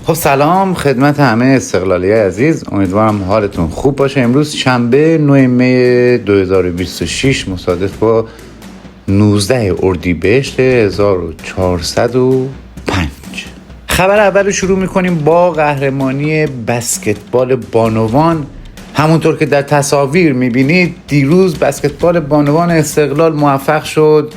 خب سلام خدمت همه استقلالی عزیز، امیدوارم حالتون خوب باشه. امروز شنبه 9 می 2026 مصادف با 19 اردیبهشت 1405. خبر اول رو شروع میکنیم با قهرمانی بسکتبال بانوان. همونطور که در تصاویر میبینید دیروز بسکتبال بانوان استقلال موفق شد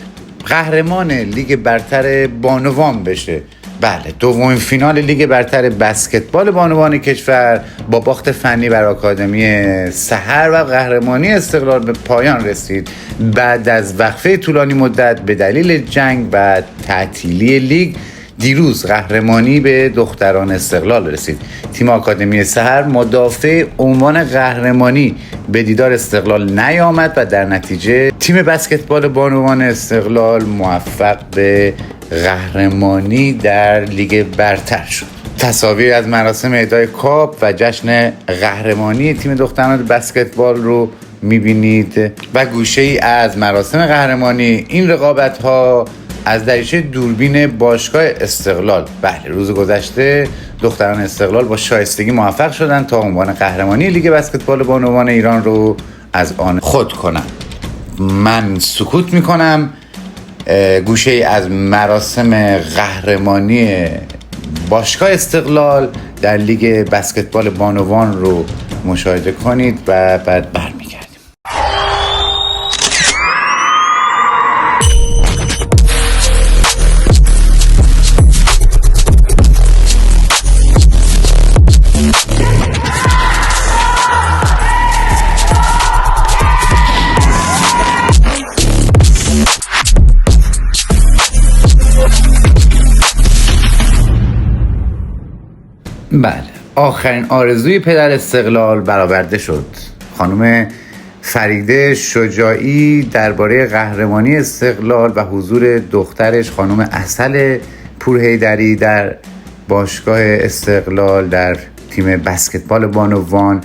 قهرمان لیگ برتر بانوان بشه. بله، دومین فینال لیگ برتر بسکتبال بانوان کشور با باخت فنی بر آکادمی سحر و قهرمانی استقلال به پایان رسید بعد از وقفه طولانی مدت به دلیل جنگ و تعطیلی لیگ. دیروز قهرمانی به دختران استقلال رسید. تیم آکادمی سحر مدافع عنوان قهرمانی به دیدار استقلال نیامد و در نتیجه تیم بسکتبال بانوان استقلال موفق به قهرمانی در لیگ برتر شد. تصاویر از مراسم اهدای کاپ و جشن قهرمانی تیم دختران بسکتبال رو میبینید و گوشه ای از مراسم قهرمانی این رقابت ها از دریچه دوربین باشگاه استقلال. بله، روز گذشته دختران استقلال با شایستگی موفق شدن تا عنوان قهرمانی لیگ بسکتبال بانوان ایران رو از آن خود کنن. من سکوت میکنم. گوشه ای از مراسم قهرمانی باشگاه استقلال در لیگ بسکتبال بانوان رو مشاهده کنید و بعد برمیگردیم. بله، آخرین آرزوی پدر استقلال برآورده شد. خانم فریده شجاعی درباره قهرمانی استقلال و حضور دخترش خانم عسل پورحیدری در باشگاه استقلال در تیم بسکتبال بانوان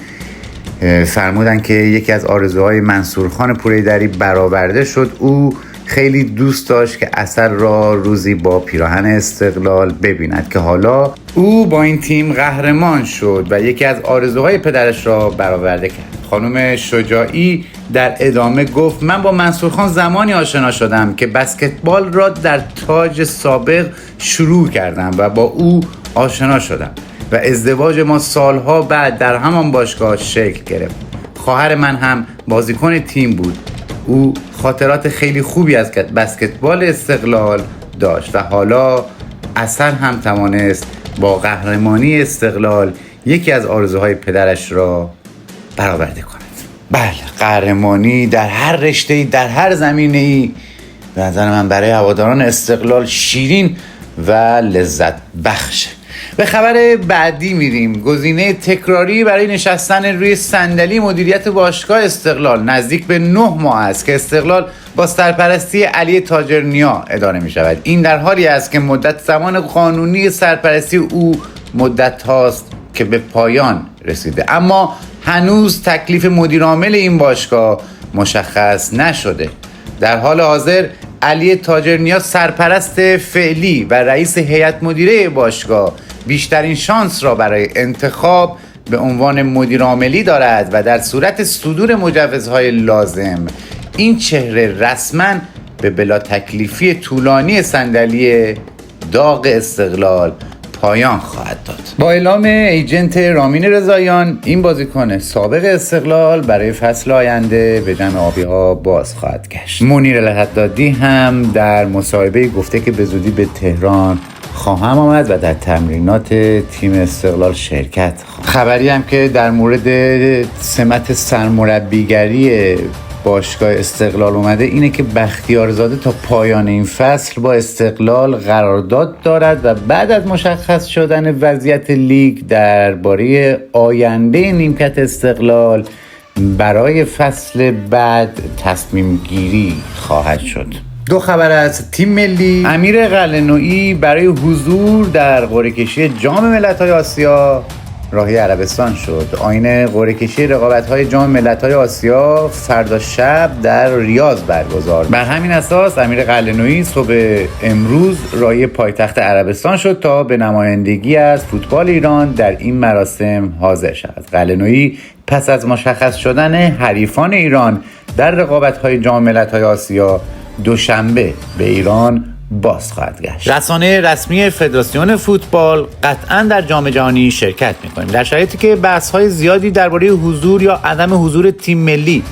فرمودن که یکی از آرزوهای منصورخان پورحیدری برآورده شد. او خیلی دوست داشت که عسل را روزی با پیراهن استقلال ببیند که حالا او با این تیم قهرمان شد و یکی از آرزوهای پدرش را برآورده کرد. خانم شجاعی در ادامه گفت: من با منصورخان زمانی آشنا شدم که بسکتبال را در تاج سابق شروع کردم و با او آشنا شدم و ازدواج ما سالها بعد در همان باشگاه شکل گرفت. خواهر من هم بازیکن تیم بود. او خاطرات خیلی خوبی از بسکتبال استقلال داشت و حالا عسل هم توانست با قهرمانی استقلال یکی از آرزوهای پدرش را برآورده کند. بله، قهرمانی در هر رشته‌ای، در هر زمینه‌ای به نظر من برای هواداران استقلال شیرین و لذت بخشه. به خبر بعدی میریم. گزینه تکراری برای نشستن روی صندلی مدیریت باشگاه استقلال نزدیک به 9 ماه است که استقلال با سرپرستی علی تاجرنیا اداره می شود. این در حالی است که مدت زمان قانونی سرپرستی او مدت هاست که به پایان رسیده، اما هنوز تکلیف مدیرعامل این باشگاه مشخص نشده. در حال حاضر علی تاجرنیا سرپرست فعلی و رئیس هیئت مدیره باشگاه بیشترین شانس را برای انتخاب به عنوان مدیرعاملی دارد و در صورت صدور مجوزهای لازم این چهره رسما به بلا تکلیفی طولانی صندلی داغ استقلال پایان خواهد داد. با اعلام ایجنت رامین رضاییان، این بازیکن سابق استقلال برای فصل آینده به جمع آبی‌ها باز خواهد گشت. منیر الحدادی هم در مصاحبه گفته که به زودی به تهران خواهم آمد و در تمرینات تیم استقلال شرکت خواهم. خبری هم که در مورد سمت سرمربیگری باشگاه استقلال اومده اینه که بختیارزاده تا پایان این فصل با استقلال قرارداد دارد و بعد از مشخص شدن وضعیت لیگ درباره آینده نیمکت استقلال برای فصل بعد تصمیم گیری خواهد شد. دو خبر از تیم ملی. امیر قلعه‌نویی برای حضور در قرعه کشی جام ملت‌های آسیا راهی عربستان شد. آیین قرعه کشی رقابت‌های جام ملت‌های آسیا فردا شب در ریاض برگزار. بر همین اساس امیر قلعه‌نویی صبح امروز راهی پایتخت عربستان شد تا به نمایندگی از فوتبال ایران در این مراسم حاضر شود. قلعه‌نویی پس از مشخص شدن حریفان ایران در رقابت‌های جام ملت‌های آسیا دوشنبه به ایران باز خواهد گشت. رسانه رسمی فدراسیون فوتبال قطعاً در جام جهانی شرکت می‌کنیم در شرایطی که بحث‌های زیادی درباره حضور یا عدم حضور تیم ملی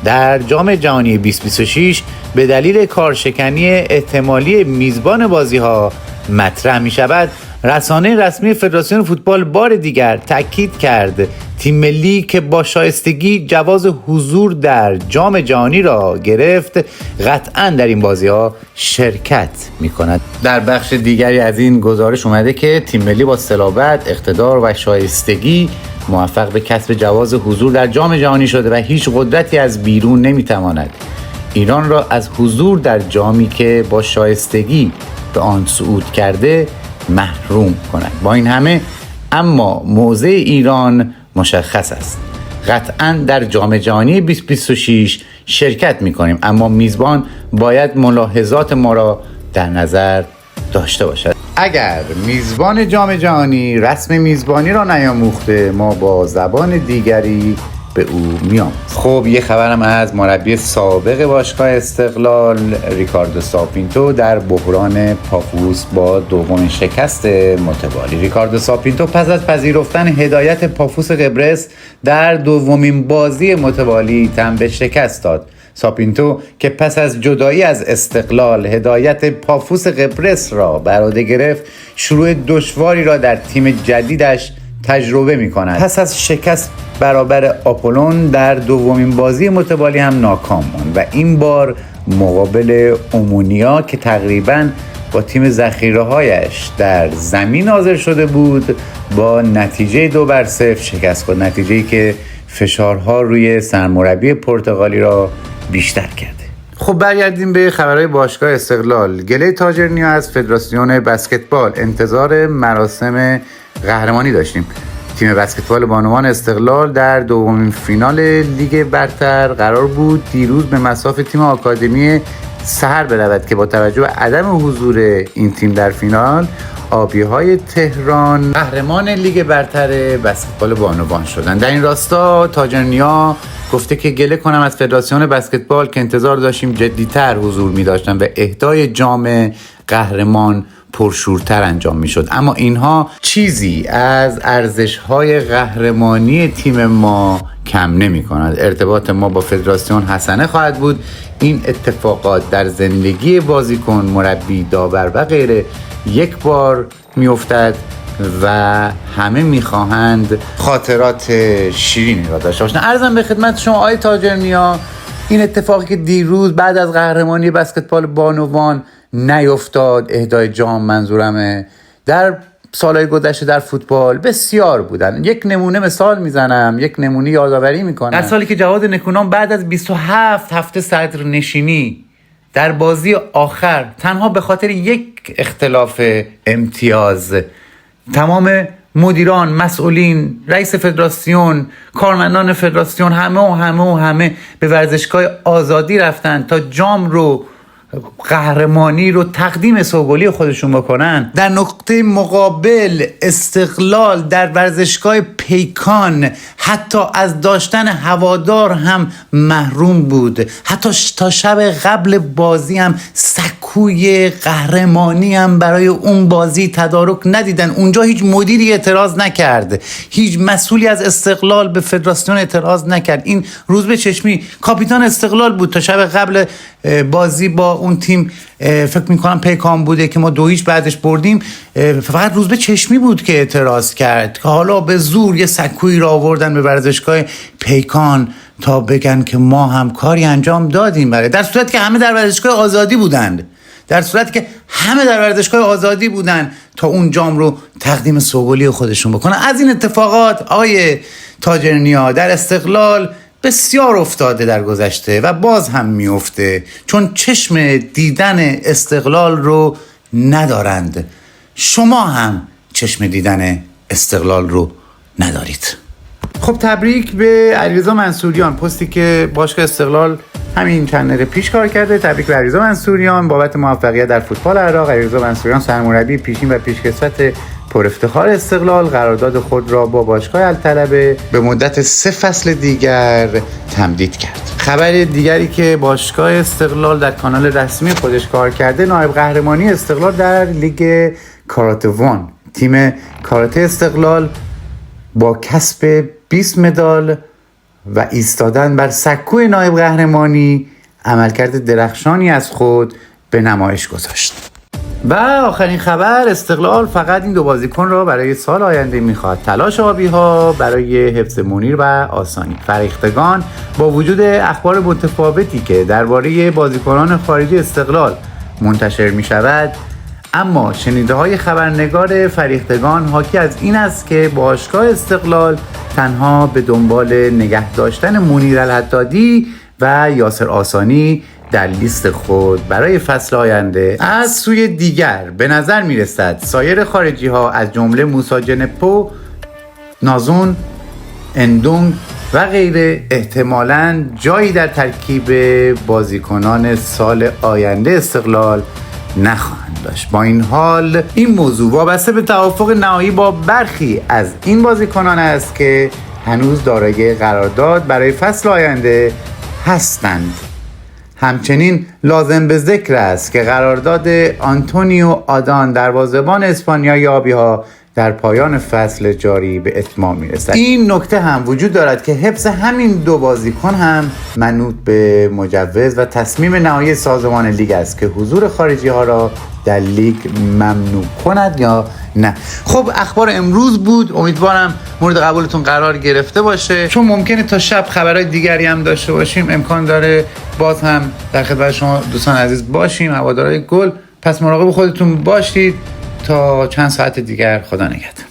در جام جهانی 2026 به دلیل کارشکنی احتمالی میزبان بازی‌ها مطرح می‌شود. رسانه رسمی فدراسیون فوتبال بار دیگر تاکید کرد تیم ملی که با شایستگی جواز حضور در جام جهانی را گرفت قطعاً در این بازی‌ها شرکت می‌کند. در بخش دیگری از این گزارش اومده که تیم ملی با صلابت، اقتدار و شایستگی موفق به کسب جواز حضور در جام جهانی شده و هیچ قدرتی از بیرون نمی‌تواند ایران را از حضور در جامی که با شایستگی به آن صعود کرده محروم کند. با این همه اما موضع ایران مشخص است. قطعاً در جام جهانی 2026 شرکت می‌کنیم، اما میزبان باید ملاحظات ما را در نظر داشته باشد. اگر میزبان جام جهانی رسم میزبانی را نیاموخته، ما با زبان دیگری به او میآموزیم. خب یه خبرم از مربی سابق باشگاه استقلال ریکاردو ساپینتو در بحران پافوس با دومین شکست متوالی. ریکاردو ساپینتو پس از پذیرفتن هدایت پافوس قبرس در دومین بازی متوالی تن به شکست داد. ساپینتو که پس از جدایی از استقلال هدایت پافوس قبرس را بر عهده گرفت، شروع دشواری را در تیم جدیدش تجربه می کند. پس از شکست برابر آپولون در دومین بازی متوالی هم ناکام ماند و این بار مقابل اومونیا که تقریباً با تیم ذخیره‌هایش در زمین حاضر شده بود با نتیجه 2-0 شکست خورد. نتیجه‌ای که فشارها روی سرمربی پرتغالی را بیشتر کرده. خب برگردیم به خبرهای باشگاه استقلال. گله تاجرنیا از فدراسیون بسکتبال. انتظار مراسم قهرمانی داشتیم. تیم بسکتبال بانوان استقلال در دومین فینال لیگ برتر قرار بود دیروز به مصاف تیم آکادمی سحر برود که با توجه به عدم حضور این تیم در فینال، آبی‌های تهران قهرمان لیگ برتر بسکتبال بانوان شدند. در این راستا تاجرنیا گفته که گله کنم از فدراسیون بسکتبال که انتظار داشتیم جدی‌تر حضور می‌داشتن و اهدای جام قهرمان پرشورتر انجام میشد، اما اینها چیزی از ارزش‌های قهرمانی تیم ما کم نمی‌کند. ارتباط ما با فدراسیون حسنه خواهد بود. این اتفاقات در زندگی بازیکن، مربی، داور و غیره یک بار میافتد و همه میخواهند خاطرات شیرینی را داشته باشند. عرضم به خدمت شما آقای تاجرنیا، این اتفاقی که دیروز بعد از قهرمانی بسکتبال بانوان نیفتاد، اهدای جام منظورمه، در سالهای گذشته در فوتبال بسیار بودن. یک نمونه مثال میزنم، یک نمونه یادآوری میکنم. در سالی که جواد نکونام بعد از 27 هفته صدر نشینی در بازی آخر تنها به خاطر یک اختلاف امتیاز تمام مدیران، مسئولین، رئیس فدراسیون، کارمندان فدراسیون همه به ورزشگاه آزادی رفتن تا جام رو، قهرمانی رو تقدیم سوگلی خودشون بکنن. در نقطه مقابل استقلال در ورزشگاه پیکان حتی از داشتن هوادار هم محروم بود. حتی تا شب قبل بازی هم سکوی قهرمانی هم برای اون بازی تدارک ندیدن. اونجا هیچ مدیری اعتراض نکرد، هیچ مسئولی از استقلال به فدراسیون اعتراض نکرد. این روزبه چشمی کاپیتان استقلال بود تا شب قبل بازی با اون تیم، فکر میکنم پیکان بوده که ما 2-0 بعدش بردیم. فقط روزبه چشمی بود که اعتراض کرد که حالا به زور یه سکویی را آوردن به ورزشگاه پیکان تا بگن که ما هم کاری انجام دادیم برای، در صورتی که همه در ورزشگاه آزادی بودند، تا اون جام رو تقدیم سوگلی خودشون بکنن. از این اتفاقات آقای تاجرنیا در استقلال بسیار افتاده در گذشته و باز هم میفته، چون چشم دیدن استقلال رو ندارند. شما هم چشم دیدن استقلال رو ندارید. خب تبریک به علیرضا منصوریان، پستی که باشگاه استقلال همین چند دقیقه پیش کار کرده. تبریک به علیرضا منصوریان بابت موفقیت در فوتبال عراق. علیرضا منصوریان سرمربی پیشین و پیشکسوت پر افتخار استقلال قرارداد خود را با باشگاه الطلبه به مدت 3 فصل دیگر تمدید کرد. خبر دیگری که باشگاه استقلال در کانال رسمی خودش کار کرده، نایب قهرمانی استقلال در لیگ کاراته وان. تیم کاراته استقلال با کسب 20 مدال و ایستادن بر سکوی نایب قهرمانی عملکرد درخشانی از خود به نمایش گذاشت. و آخرین خبر، استقلال فقط این 2 بازیکن را برای سال آینده میخواد. تلاش آبی‌ها برای حفظ منیر و آسانی. فریختگان با وجود اخبار متفاوتی که درباره بازیکنان خارجی استقلال منتشر میشود، اما شنیده‌های خبرنگار فریختگان حاکی از این است که باشگاه استقلال تنها به دنبال نگه داشتن منیر الحدادی و یاسر آسانی در لیست خود برای فصل آینده. از سوی دیگر به نظر میرسد سایر خارجی ها از جمله موسی جنپو، نازون، اندونگ و غیره احتمالاً جایی در ترکیب بازیکنان سال آینده استقلال نخواهند داشت. با این حال این موضوع وابسته به توافق نهایی با برخی از این بازیکنان است که هنوز دارای قرارداد برای فصل آینده هستند. همچنین لازم به ذکر است که قرارداد آنتونیو آدان دروازه‌بان اسپانیایی آبی‌ها در پایان فصل جاری به اتمام میرسد. این نکته هم وجود دارد که حفظ همین 2 بازیکن هم منوط به مجوز و تصمیم نهایی سازمان لیگ است که حضور خارجی ها را در لیگ ممنوع کند یا نه. خب اخبار امروز بود، امیدوارم مورد قبولتون قرار گرفته باشه، چون ممکنه تا شب خبرهای دیگری هم داشته باشیم. امکان داره باز هم در خدمت شما دوستان عزیز باشیم، هوادارهای گل. پس مراقب خودتون باشید تا چند ساعت دیگر. خدا نگهدار.